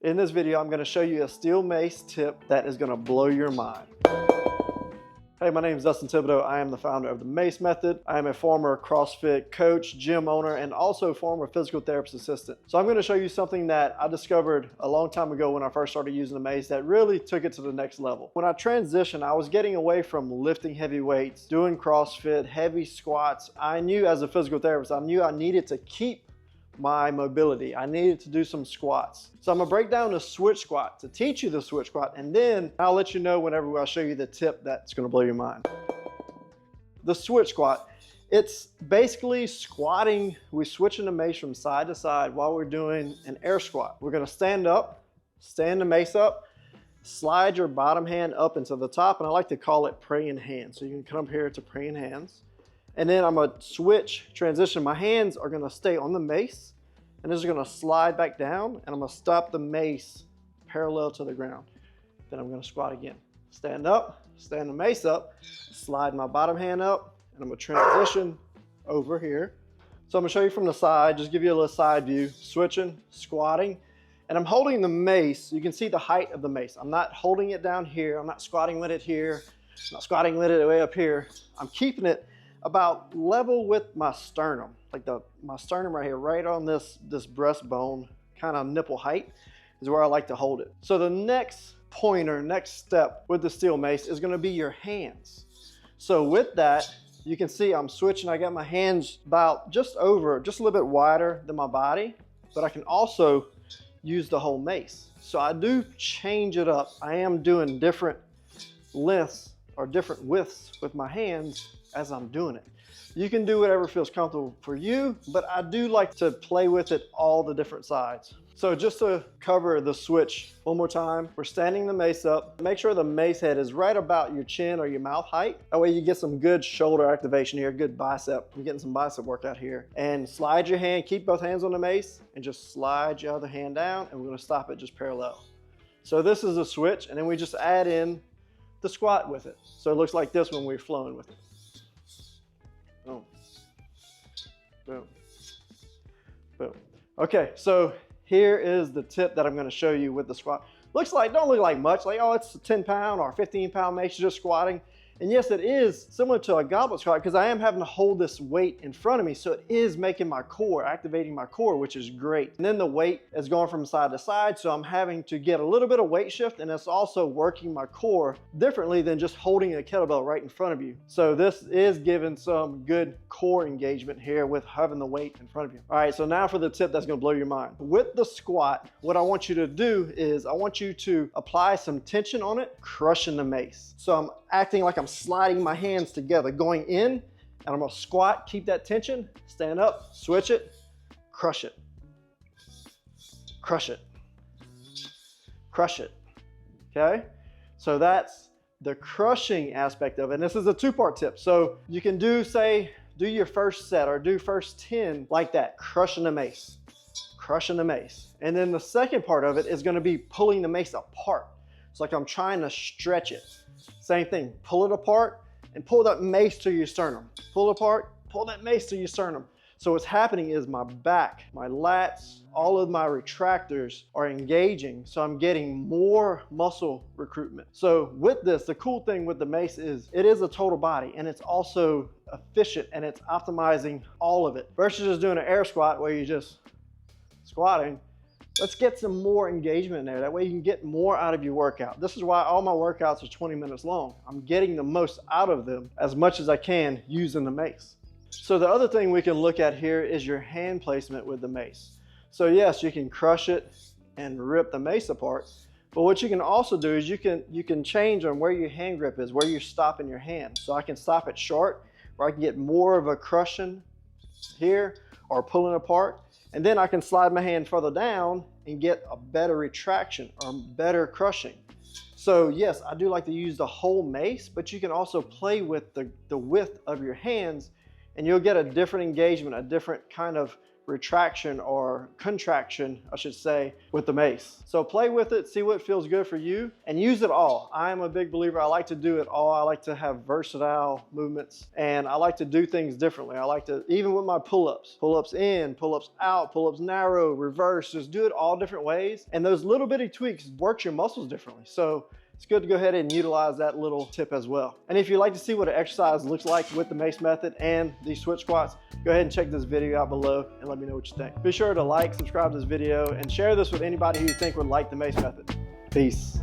In this video, I'm going to show you a steel mace tip that is going to blow your mind. Hey, my name is Dustin Thibodeau. I am the founder of the MACE Method. I am a former CrossFit coach, gym owner, and also former physical therapist assistant. So I'm going to show you something that I discovered a long time ago when I first started using the mace that really took it to the next level. When I transitioned, I was getting away from lifting heavy weights, doing CrossFit, heavy squats. I knew as a physical therapist, I knew I needed to keep my mobility. I needed to do some squats. So I'm gonna break down the switch squat to teach you the switch squat, and then I'll let you know whenever I show you the tip that's gonna blow your mind. The switch squat, it's basically squatting. We're switching the mace from side to side while we're doing an air squat. We're gonna stand up, stand the mace up, slide your bottom hand up into the top, and I like to call it praying hands. So you can come up here to praying hands. And then I'm gonna switch, transition. My hands are gonna stay on the mace, and this is gonna slide back down, and I'm gonna stop the mace parallel to the ground. Then I'm gonna squat again. Stand up, stand the mace up, slide my bottom hand up, and I'm gonna transition over here. So I'm gonna show you from the side, just give you a little side view, switching, squatting, and I'm holding the mace. You can see the height of the mace. I'm not holding it down here. I'm not squatting with it here. I'm not squatting with it way up here. I'm keeping it about level with my sternum, like my sternum right here, right on this breastbone, kind of nipple height is where I like to hold it. So the next pointer, next step with the steel mace is going to be your hands. So with that, you can see I'm switching. I got my hands about just a little bit wider than my body, but I can also use the whole mace. So I do change it up. I am doing different lengths or different widths with my hands as I'm doing it. You can do whatever feels comfortable for you, but I do like to play with it all the different sides. So just to cover the switch one more time, we're standing the mace up. Make sure the mace head is right about your chin or your mouth height. That way you get some good shoulder activation here, good bicep. I'm getting some bicep workout here. And slide your hand, keep both hands on the mace, and just slide your other hand down, and we're gonna stop it just parallel. So this is a switch, and then we just add in the squat with it. So it looks like this when we're flowing with it. Boom, boom, boom. Okay, so here is the tip that I'm gonna show you with the squat. Don't look like much, like, oh, it's a 10-pound or 15-pound mace just squatting. And yes, it is similar to a goblet squat because I am having to hold this weight in front of me. So it is making my core, activating my core, which is great. And then the weight is going from side to side. So I'm having to get a little bit of weight shift, and it's also working my core differently than just holding a kettlebell right in front of you. So this is giving some good core engagement here with having the weight in front of you. All right, so now for the tip that's gonna blow your mind. With the squat, what I want you to do is I want you to apply some tension on it, crushing the mace. So I'm acting like I'm sliding my hands together, going in, and I'm gonna squat, keep that tension, stand up, switch it, crush it, crush it, crush it, okay? So that's the crushing aspect of it. And this is a two-part tip. So you can do your first set or do first 10 like that, crushing the mace, crushing the mace. And then the second part of it is gonna be pulling the mace apart. It's like I'm trying to stretch it. Same thing, pull it apart and pull that mace to your sternum. Pull it apart, pull that mace to your sternum. So what's happening is my back, my lats, all of my retractors are engaging. So I'm getting more muscle recruitment. So with this, the cool thing with the mace is it is a total body, and it's also efficient, and it's optimizing all of it versus just doing an air squat where you're just squatting. Let's get some more engagement in there. That way you can get more out of your workout. This is why all my workouts are 20 minutes long. I'm getting the most out of them as much as I can using the mace. So the other thing we can look at here is your hand placement with the mace. So yes, you can crush it and rip the mace apart, but what you can also do is you can change on where your hand grip is, where you're stopping your hand. So I can stop it short, where I can get more of a crushing here or pulling apart. And then I can slide my hand further down and get a better retraction or better crushing. So yes, I do like to use the whole mace, but you can also play with the width of your hands, and you'll get a different engagement, a different kind of retraction or contraction, I should say, with the mace. So play with it, see what feels good for you, and use it all. I am a big believer. I like to do it all. I like to have versatile movements, and I like to do things differently. I like to, even with my pull-ups in, pull-ups out, pull-ups narrow, reverse, just do it all different ways. And those little bitty tweaks work your muscles differently. So it's good to go ahead and utilize that little tip as well. And if you'd like to see what an exercise looks like with the MACE method and these switch squats, go ahead and check this video out below and let me know what you think. Be sure to like, subscribe to this video, and share this with anybody who you think would like the MACE method. Peace.